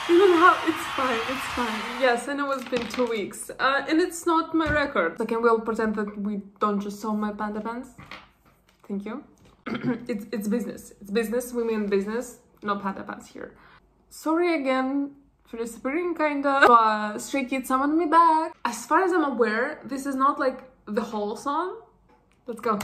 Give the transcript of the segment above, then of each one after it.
You don't have, it's fine, it's fine. Yes, I know it's been 2 weeks, and it's not my record. Like, I will pretend that we don't just saw my panda pants. Thank you. It's business. It's business. We mean business, no panda pants here. Sorry again for disappearing, kinda. But Stray Kids summoned me back. As far as I'm aware, this is not like the whole song. Let's go.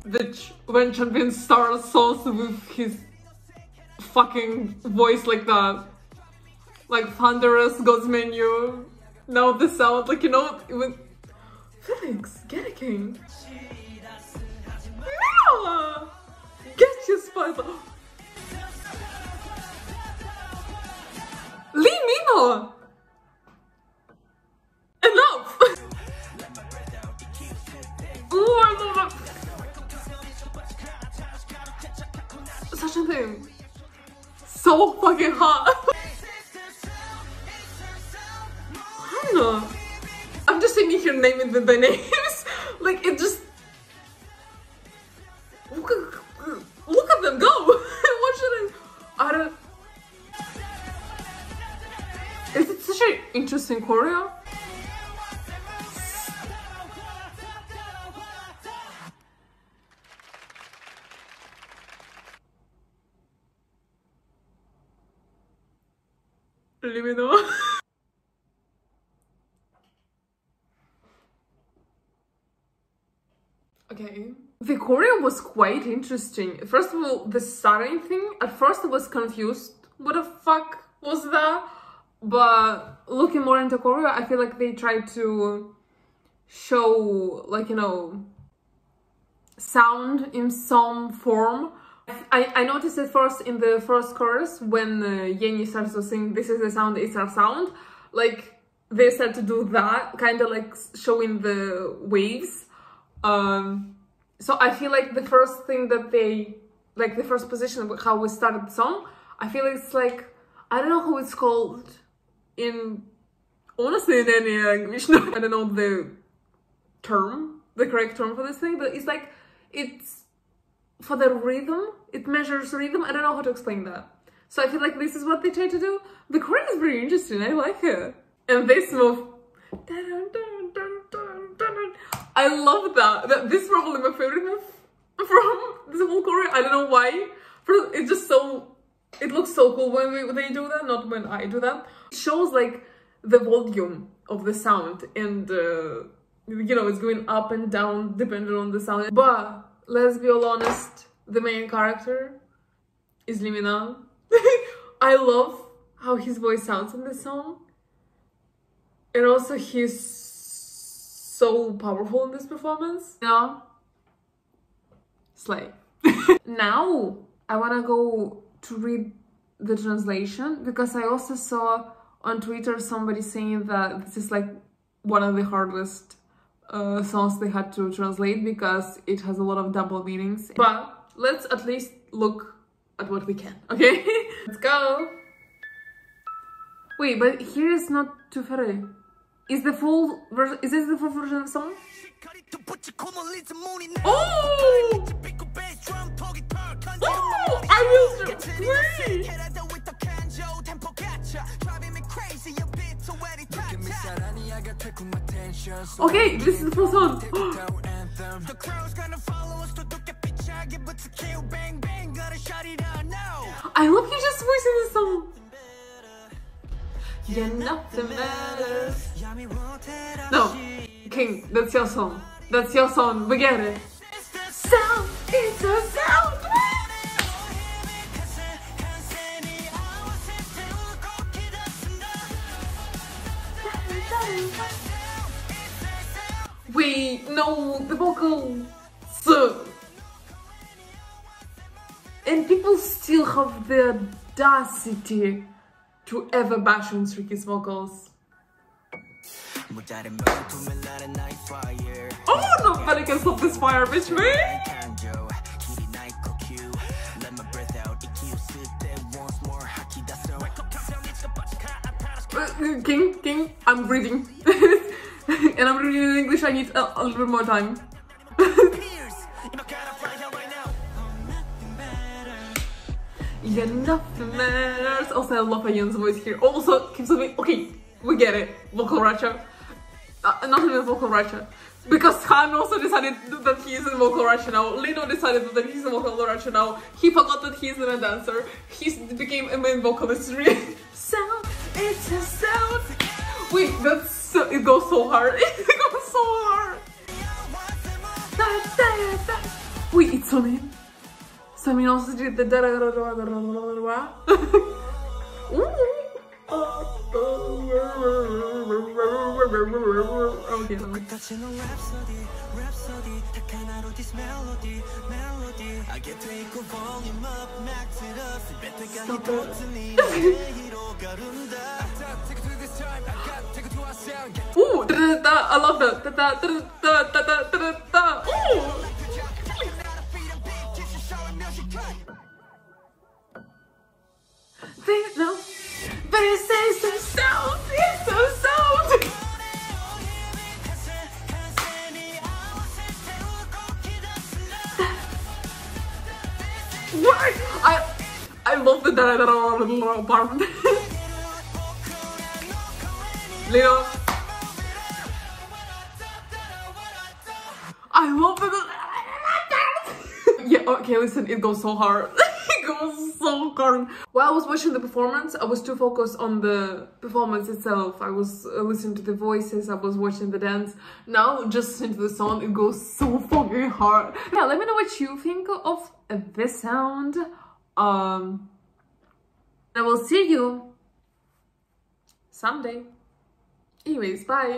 Bitch, when Champion starts songs with his fucking voice like that, like thunderous goes Minho. Now the sound, like, you know, with Felix, get a king. Yeah! Get your spider. Leave Minho! Enough! Oh, I love that. Such a thing. So fucking hot. I don't know. I'm just sitting here naming the names. Like, it just... Look at them go. What should I don't... Is it such an interesting choreo? Let me know. Okay. The choreo was quite interesting. First of all, the starting thing, at first I was confused. What the fuck was that? But looking more into choreo, I feel like they tried to show, like, you know, sound in some form. I noticed it first in the first chorus when Yenny starts to sing "This is the sound, it's our sound." Like, they start to do that, kind of like showing the waves. So I feel like the first thing that they, like the first position of how we started the song, I feel it's like, I don't know how it's called in, honestly, in any language. I don't know the term, the correct term for this thing, but it's like, it's for the rhythm, it measures rhythm. I don't know how to explain that. So I feel like this is what they try to do. The choreo is very interesting, I like it. And this move, I love that. This is probably my favorite move from this whole choreo. I don't know why. It's just so, it looks so cool when they do that, not when I do that. It shows like the volume of the sound, and you know, it's going up and down depending on the sound. But let's be all honest, the main character is Limina. I love how his voice sounds in this song. And also he's so powerful in this performance. Yeah. Slay. Now I wanna go to read the translation, because I also saw on Twitter somebody saying that this is like one of the hardest songs they had to translate because it has a lot of double meanings. But let's at least look at what we can, okay? Let's go! Wait, but here is not too far. Is the full version? Is this the full version of the song? Oh! Oh! I will free! Okay, this is the full song. I love you just voicing this song. Yeah, nothing matters. No, King, that's your song. That's your song. We get it. Sound is a sound. Wait, no, the vocal. So, and people still have the audacity to ever bash on Stray Kids vocals. Oh, nobody can stop this fire, bitch, man! King, I'm breathing. And I'm reading in English, I need a little bit more time. Yeah, nothing matters. Also, I love Ayan's voice here. Also, keeps on being, okay, we get it. Vocal Ratcha. Not even vocal Ratcha. Because Han also decided that he is in vocal Ratcha now. Lino decided that he's in vocal Ratcha now. He forgot that he's a dancer. He became a main vocalist. Sound, it's a sound. Wait, that's so, it goes so hard. It goes so hard. Wait, it's on him. So I mean, also did the okay. Ooh, I love that. Ooh. No, this is the sound. It's the sound. What? I love the part. Leo. I love it. Yeah. Okay. Listen. It goes so hard. It goes so hard. While I was watching the performance, I was too focused on the performance itself. I was listening to the voices, I was watching the dance. Now, just listening to the song, it goes so fucking hard. Yeah, let me know what you think of this sound. I will see you someday. Anyways, bye.